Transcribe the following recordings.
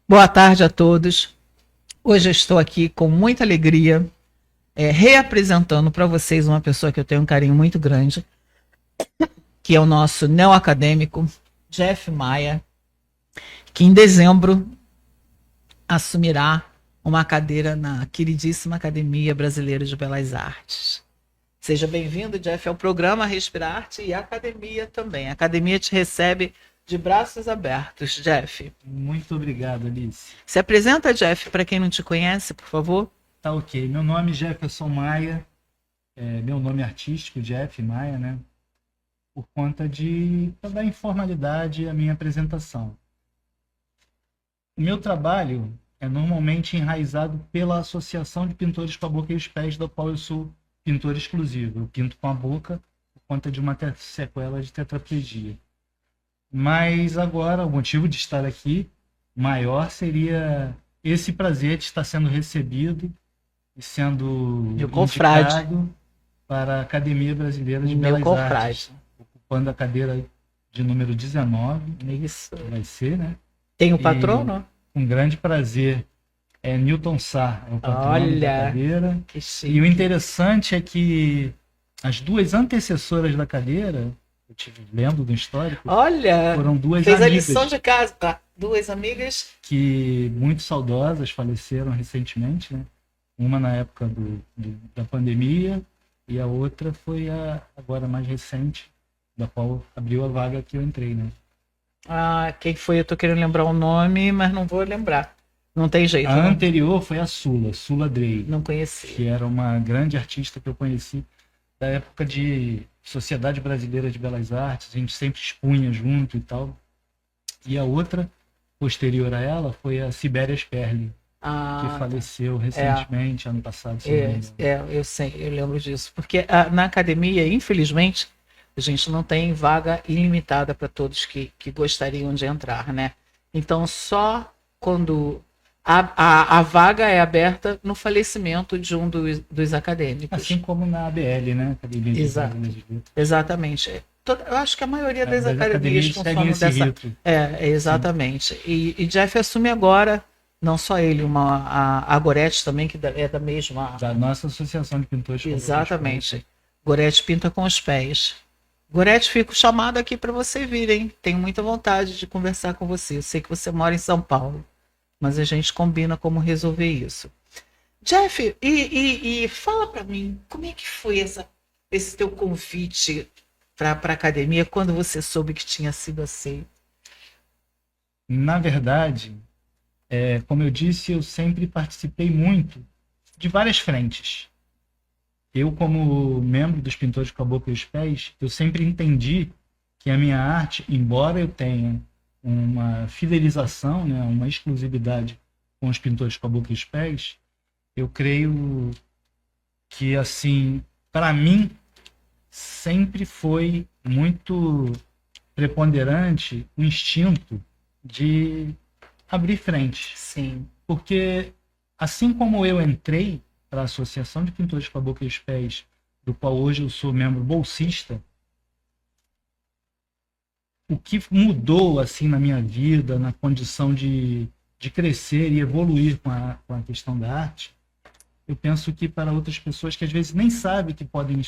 Boa tarde a todos. Hoje eu estou aqui com muita alegria, reapresentando para vocês uma pessoa que eu tenho um carinho muito grande, que é o nosso neoacadêmico Jeff Maia, que em dezembro assumirá uma cadeira na queridíssima Academia Brasileira de Belas Artes. Seja bem-vindo, Jeff, ao programa Respirar Arte e à academia também. A academia te recebe de braços abertos, Jeff. Muito obrigado, Alice. Se apresenta, Jeff, para quem não te conhece, por favor. Tá ok. Meu nome é Jefferson Maia. Meu nome artístico, Jeff Maia, né? Por conta pra dar informalidade à minha apresentação. O meu trabalho é normalmente enraizado pela Associação de Pintores com a Boca e os Pés, da qual eu sou pintor exclusivo. Eu pinto com a boca por conta de uma sequela de tetraplegia. Mas agora, o motivo de estar aqui maior seria esse prazer de estar sendo recebido e sendo indicado para a Academia Brasileira de Belas Artes, ocupando a cadeira de número 19. Isso. Vai ser, né? Tem o patrono? Com grande prazer. Newton Sá é o patrono da cadeira. Que chique. E o interessante é que as duas antecessoras da cadeira, eu tive lendo do histórico. Olha, foram duas fez amigas. A lição de casa, tá? Duas amigas Que muito saudosas, faleceram recentemente, né? Uma na época da pandemia e a outra foi agora mais recente, da qual abriu a vaga que eu entrei, né? Quem foi? Eu tô querendo lembrar o nome, mas não vou lembrar. Não tem jeito. A anterior foi a Sula Drey. Não conheci. Que era uma grande artista que eu conheci da época de Sociedade Brasileira de Belas Artes, a gente sempre expunha junto e tal. E a outra, posterior a ela, foi a Sibéria Sperling, que faleceu recentemente, ano passado. Eu sei, eu lembro disso. Porque na academia, infelizmente, a gente não tem vaga ilimitada para todos que gostariam de entrar, né? Então, só quando a vaga é aberta no falecimento de um dos acadêmicos. Assim como na ABL, né? Academia Exato. Exatamente. Eu acho que a maioria das academias funcionam dessa. Exatamente. E Jeff assume agora, não só ele, a Gorete também, que é da mesma. Da nossa Associação de Pintores. Exatamente. Gorete pinta com os pés. Gorete, fico chamado aqui para você vir, hein? Tenho muita vontade de conversar com você. Eu sei que você mora em São Paulo, mas a gente combina como resolver isso. Jeff, e fala para mim, como é que foi esse teu convite para a academia quando você soube que tinha sido aceito? Na verdade, como eu disse, eu sempre participei muito de várias frentes. Eu, como membro dos Pintores com a Boca e os Pés, eu sempre entendi que a minha arte, embora eu tenha uma fidelização, né, uma exclusividade com os Pintores com a Boca e os Pés, eu creio que, assim, para mim, sempre foi muito preponderante o instinto de abrir frente. Sim. Porque, assim como eu entrei para a Associação de Pintores com a Boca e os Pés, do qual hoje eu sou membro bolsista, o que mudou assim na minha vida, na condição de crescer e evoluir com a questão da arte, eu penso que para outras pessoas que às vezes nem sabem que podem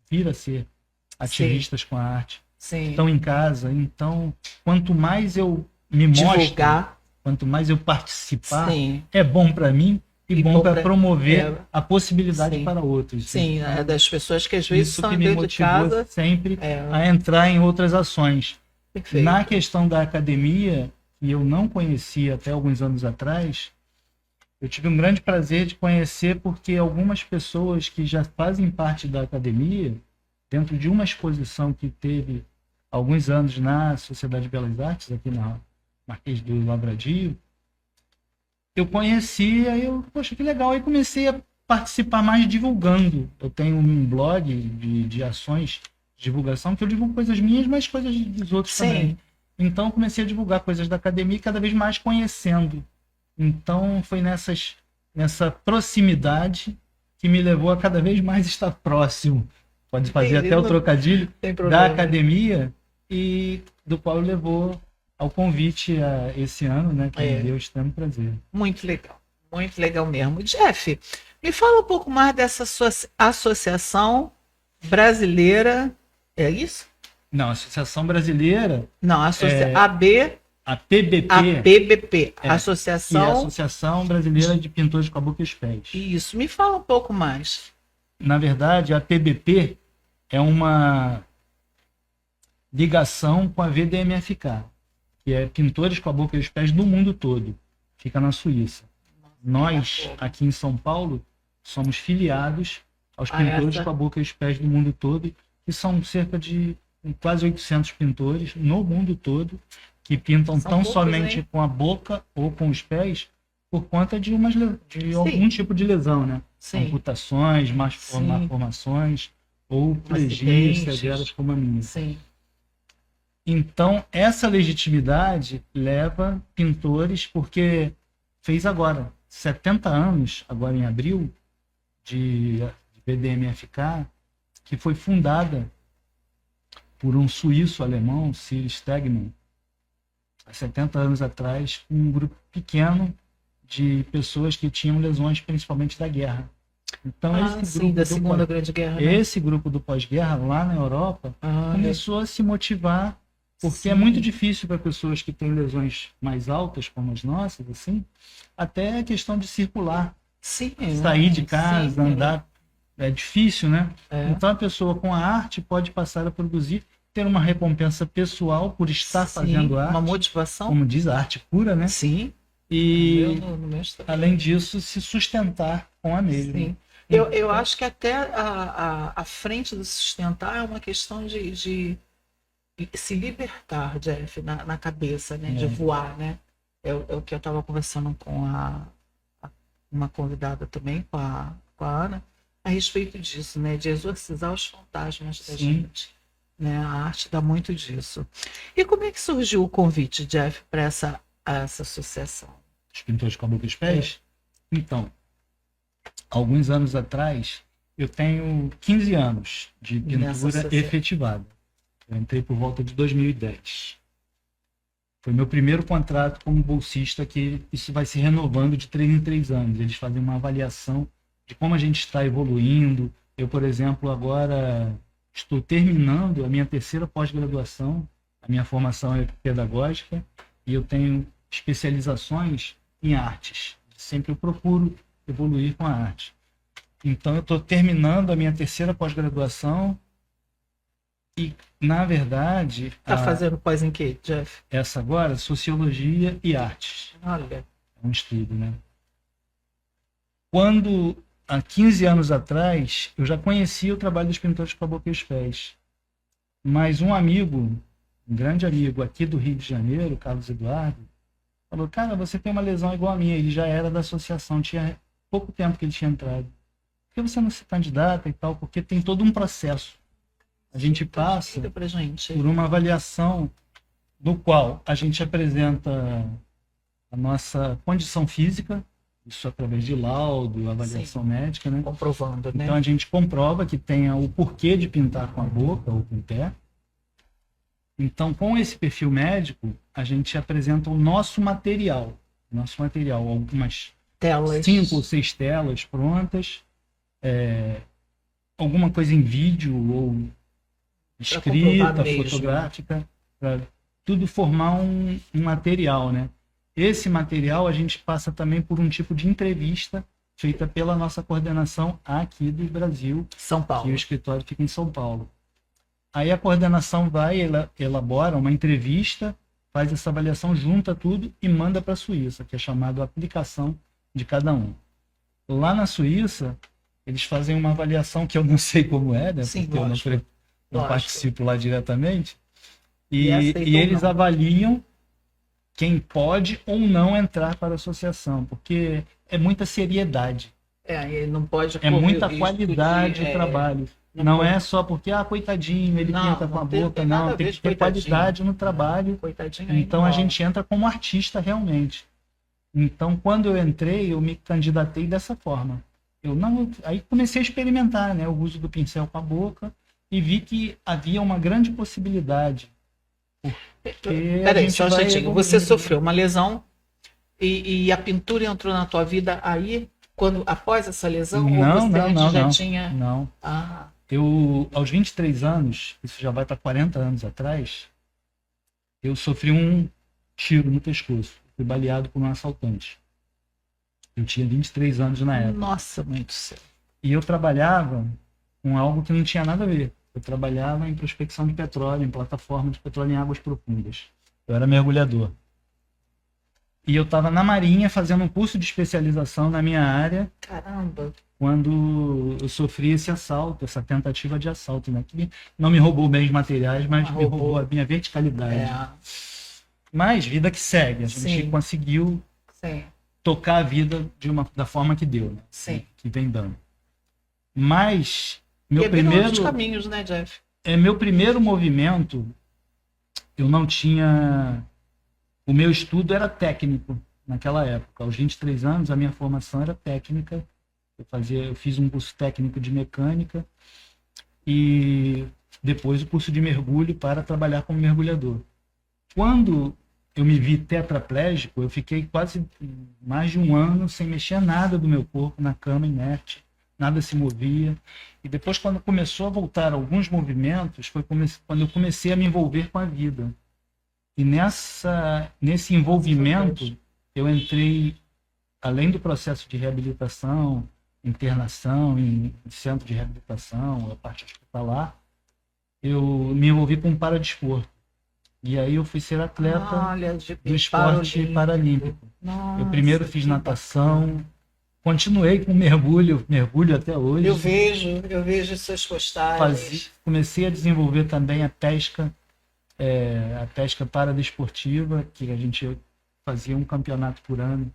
vir a ser ativistas com a arte, estão em casa. Então, quanto mais eu me mostro, quanto mais eu participar, é bom para mim e bom para promover a possibilidade para outros. Sim, das pessoas que às vezes isso são que me dentro de casa. Sempre a entrar em outras ações. Perfeito. Na questão da academia, que eu não conhecia até alguns anos atrás, eu tive um grande prazer de conhecer, porque algumas pessoas que já fazem parte da academia, dentro de uma exposição que teve há alguns anos na Sociedade de Belas Artes, aqui na Marquês do Lavradio, eu conhecia, poxa, que legal, aí comecei a participar mais divulgando. Eu tenho um blog de ações de divulgação, que eu divulgo coisas minhas, mas coisas dos outros também. Então, comecei a divulgar coisas da academia, cada vez mais conhecendo. Então, foi nessa proximidade que me levou a cada vez mais estar próximo. Pode fazer até o trocadilho da academia, e do qual levou ao convite esse ano, né? Que me deu extremo prazer. Muito legal mesmo. Jeff, me fala um pouco mais dessa sua associação brasileira, é isso? Não, a Associação Brasileira, Não, a PBP, a PBP, é a Associação Brasileira de Pintores com a Boca e os Pés. Isso, me fala um pouco mais. Na verdade, a PBP é uma ligação com a VDMFK, que é Pintores com a Boca e os Pés do mundo todo. Fica na Suíça. Nós, aqui em São Paulo, somos filiados aos Pintores com a Boca e os Pés do mundo todo, que são cerca de quase 800 pintores no mundo todo, que pintam tão somente com a boca ou com os pés por conta de algum tipo de lesão, né? Amputações, malformações ou plegias severas como a minha. Sim. Então, essa legitimidade leva pintores, porque fez agora 70 anos, agora em abril, de VDMFK, que foi fundada por um suíço-alemão, Sir Stegmann, há 70 anos atrás, um grupo pequeno de pessoas que tinham lesões principalmente da guerra. Então, esse grupo da Segunda Grande Guerra, né? Esse grupo do pós-guerra, lá na Europa, começou a se motivar, porque é muito difícil para pessoas que têm lesões mais altas, como as nossas, assim, até a questão de circular, sair de casa, andar, é difícil, né? Então, a pessoa com a arte pode passar a produzir, ter uma recompensa pessoal por estar fazendo arte. Uma motivação. Como diz, a arte cura, né? Sim. E, além disso, se sustentar com a mesma. Sim. Eu acho que até a frente do sustentar é uma questão de se libertar, Jeff, na cabeça, né? De voar, né? É o que eu estava conversando com uma convidada também, com a Ana, a respeito disso, né? De exorcizar os fantasmas da gente. Né? A arte dá muito disso. E como é que surgiu o convite, Jeff, para essa associação? Os Pintores com a Boca e os Pés? Então, alguns anos atrás, eu tenho 15 anos de pintura efetivada. Eu entrei por volta de 2010. Foi meu primeiro contrato como bolsista, que isso vai se renovando de 3 em 3 anos. Eles fazem uma avaliação de como a gente está evoluindo. Eu, por exemplo, agora estou terminando a minha 3ª pós-graduação. A minha formação é pedagógica e eu tenho especializações em artes. Sempre eu procuro evoluir com a arte. Então, eu estou terminando a minha 3ª pós-graduação e, na verdade... Está fazendo pós em quê, Jeff? Essa agora, Sociologia e Artes. Olha. É um estudo, né? Quando, há 15 anos atrás, eu já conhecia o trabalho dos Pintores com a Boca e os Pés. Mas um amigo, um grande amigo aqui do Rio de Janeiro, Carlos Eduardo, falou, cara, você tem uma lesão igual a minha. Ele já era da associação, tinha pouco tempo que ele tinha entrado. Por que você não se candidata e tal? Porque tem todo um processo. A gente passa por uma avaliação no qual a gente apresenta a nossa condição física, isso através de laudo, avaliação médica, né? Comprovando, né? Então a gente comprova que tenha o porquê de pintar com a boca ou com o pé. Então, com esse perfil médico, a gente apresenta o nosso material. Algumas telas. 5 ou 6 telas prontas, alguma coisa em vídeo ou escrita, fotográfica, para tudo formar um material, né? Esse material a gente passa também por um tipo de entrevista feita pela nossa coordenação aqui do Brasil, São Paulo. E o escritório fica em São Paulo. Aí a coordenação elabora uma entrevista, faz essa avaliação, junta tudo e manda para a Suíça, que é chamado aplicação de cada um. Lá na Suíça, eles fazem uma avaliação que eu não sei como é, né? Sim, porque eu não participo lá diretamente. E eles não. avaliam quem pode ou não entrar para a associação, porque é muita seriedade. Não pode é muita qualidade de trabalho. Não é só porque, coitadinho, ele pinta com a boca, não. Tem que ter qualidade no trabalho. Então a gente entra como artista realmente. Então, quando eu entrei, eu me candidatei dessa forma. Aí comecei a experimentar, né, o uso do pincel com a boca e vi que havia uma grande possibilidade, Porque a Peraí, gente só um vai instantinho. Você evoluindo. sofreu uma lesão e a pintura entrou na tua vida aí, após essa lesão, ou Não, você não, antes não, já não. tinha. Não. Ah, Eu, aos 23 anos, isso já vai para 40 anos atrás, eu sofri um tiro no pescoço. Fui baleado por um assaltante. Eu tinha 23 anos na época. nossa, mãe do céu. E eu trabalhava com algo que não tinha nada a ver. Eu trabalhava em prospecção de petróleo, em plataforma de petróleo em águas profundas. Eu era mergulhador. E eu estava na Marinha fazendo um curso de especialização na minha área Caramba. quando eu sofri esse assalto, essa tentativa de assalto, né? Que não me roubou bens materiais, mas me roubou a minha verticalidade. É, Mas vida que segue. A gente Sim. conseguiu sim, tocar a vida da forma que deu, né? sim. Que vem dando. Mas E meu abriram outros primeiro caminhos, né, Jeff? meu primeiro movimento, eu não tinha. O meu estudo era técnico naquela época. Aos 23 anos, a minha formação era técnica. Eu fiz um curso técnico de mecânica e depois o curso de mergulho para trabalhar como mergulhador. Quando eu me vi tetraplégico, eu fiquei quase mais de um ano sem mexer nada do meu corpo, na cama, inerte, nada se movia. E depois, quando começou a voltar alguns movimentos, foi quando eu comecei a me envolver com a vida. E nesse envolvimento, eu entrei, além do processo de reabilitação, internação em centro de reabilitação, a parte hospitalar, eu me envolvi com paradesporto. E aí eu fui ser atleta do esporte paralímpico. Nossa, Eu primeiro fiz natação, continuei com mergulho até hoje. Eu vejo suas postagens. Comecei a desenvolver também a pesca paradesportiva, que a gente fazia um campeonato por ano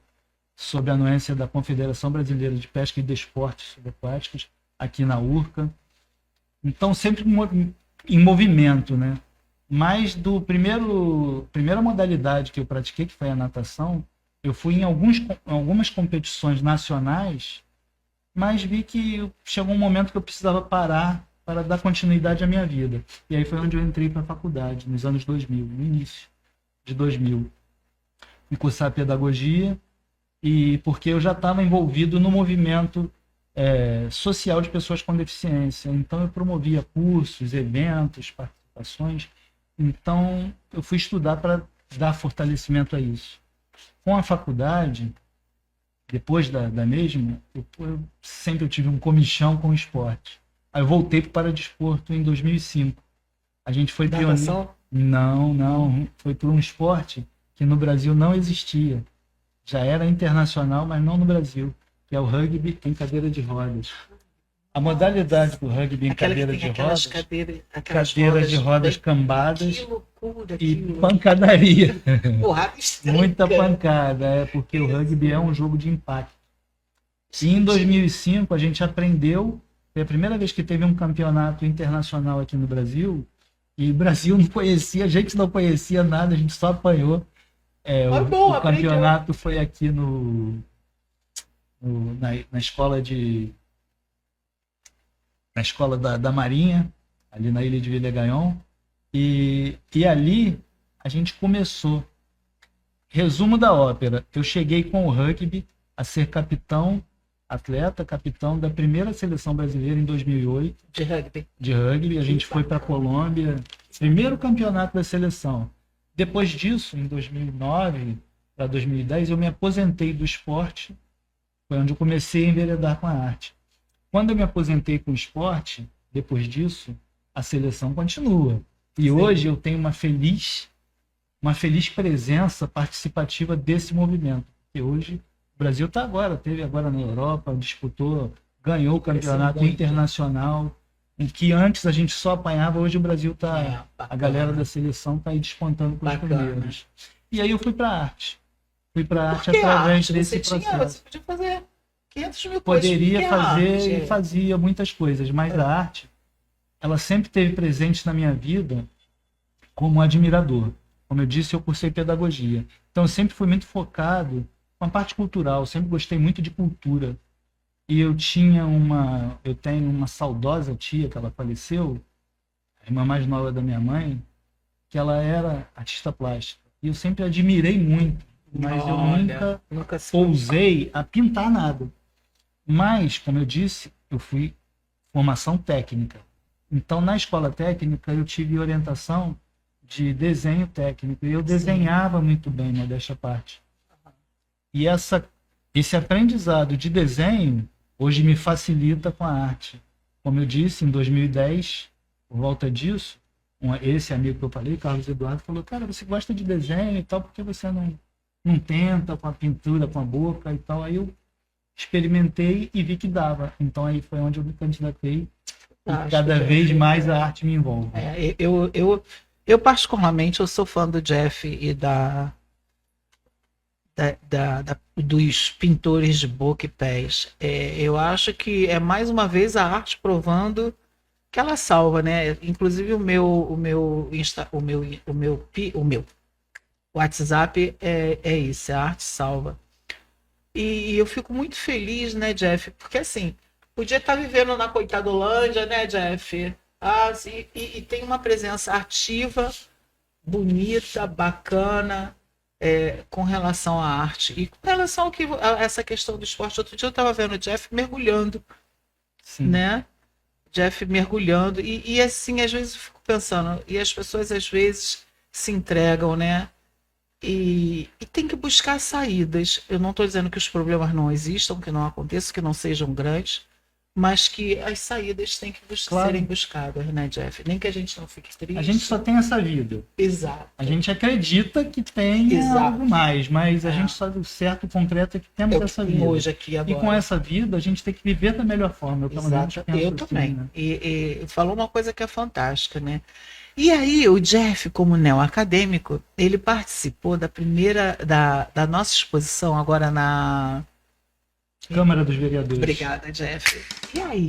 sob a anuência da Confederação Brasileira de Pesca e Desportos Subaquáticos, aqui na URCA. Então, sempre em movimento, né? Mas primeira modalidade que eu pratiquei, que foi a natação, eu fui em algumas competições nacionais, mas vi que chegou um momento que eu precisava parar para dar continuidade à minha vida. E aí foi onde eu entrei para a faculdade, nos anos 2000, no início de 2000. Fui cursar pedagogia, e porque eu já estava envolvido no movimento social de pessoas com deficiência. Então eu promovia cursos, eventos, participações. Então eu fui estudar para dar fortalecimento a isso. Com a faculdade, depois da mesma, eu sempre tive um comichão com o esporte. Aí eu voltei para o paradesporto em 2005. A gente foi pioneiro. Não. Foi por um esporte que no Brasil não existia. Já era internacional, mas não no Brasil, que é o rugby em cadeira de rodas. A modalidade do rugby em cadeira de rodas, cadeiras de rodas cambadas. Que loucura, e pancadaria. Porrada estranha. Muita pancada, porque o rugby é um jogo de impacto. E em 2005 a gente aprendeu, foi a primeira vez que teve um campeonato internacional aqui no Brasil, e o Brasil não conhecia, a gente não conhecia nada, a gente só apanhou. O campeonato foi aqui na escola da Marinha, ali na ilha de Villegagnon, e ali a gente começou. Resumo da ópera: eu cheguei com o rugby a ser capitão da primeira seleção brasileira em 2008 de rugby. A gente foi para a Colômbia, primeiro campeonato da seleção. Depois disso, em 2009 para 2010, eu me aposentei do esporte, foi onde eu comecei a enveredar com a arte. Quando eu me aposentei com o esporte, depois disso, a seleção continua. E Sim. Hoje eu tenho uma feliz presença participativa desse movimento. Porque hoje o Brasil teve agora na Europa, ganhou o campeonato internacional, em que antes a gente só apanhava, hoje o Brasil a galera da seleção está aí despontando com os primeiros. E aí eu fui para a arte. Fui para a arte através desse processo. Você podia fazer 500 mil Poderia fazer e fazia muitas coisas, mas a arte, ela sempre esteve presente na minha vida como admirador. Como eu disse, eu cursei pedagogia. Então eu sempre fui muito focado com a parte cultural, sempre gostei muito de cultura. E eu tenho uma saudosa tia que ela faleceu, a irmã mais nova da minha mãe, que ela era artista plástica. E eu sempre admirei muito, mas eu nunca ousei a pintar nada. Mas, como eu disse, eu fui formação técnica. Então, na escola técnica, eu tive orientação de desenho técnico. E eu desenhava muito bem, modéstia à parte. E esse aprendizado de desenho, hoje me facilita com a arte. Como eu disse, em 2010, por volta disso, esse amigo que eu falei, Carlos Eduardo, falou, cara, você gosta de desenho e tal, por que você não tenta com a pintura, com a boca e tal? Aí eu experimentei e vi que dava. Então aí foi onde eu me candidatei. E cada vez mais a arte me envolve. Eu particularmente, eu sou fã do Jeff e dos pintores de boca e pés. Eu acho que é mais uma vez a arte provando que ela salva, né? Inclusive o meu WhatsApp é isso, a arte salva. E eu fico muito feliz, né, Jeff? Porque assim, podia estar vivendo na Coitadolândia, né, Jeff? E tem uma presença ativa, bonita, bacana, com relação à arte. E com relação a essa questão do esporte, outro dia eu estava vendo o Jeff mergulhando, Sim. né? Jeff mergulhando. E assim, às vezes eu fico pensando, e as pessoas às vezes se entregam, né? E tem que buscar saídas. Eu não estou dizendo que os problemas não existam, que não aconteçam, que não sejam grandes, mas que as saídas têm que serem buscadas, né, Jeff? Nem que a gente não fique triste. A gente só tem essa vida. Exato. A gente acredita que tem algo mais, mas a gente sabe o certo, o concreto é que temos essa vida. Hoje aqui agora. E com essa vida a gente tem que viver da melhor forma. Eu também. Né? E falou uma coisa que é fantástica, né? E aí o Jeff, como neoacadêmico, ele participou da primeira, da nossa exposição agora na Câmara dos Vereadores. Obrigada, Jeff. E aí?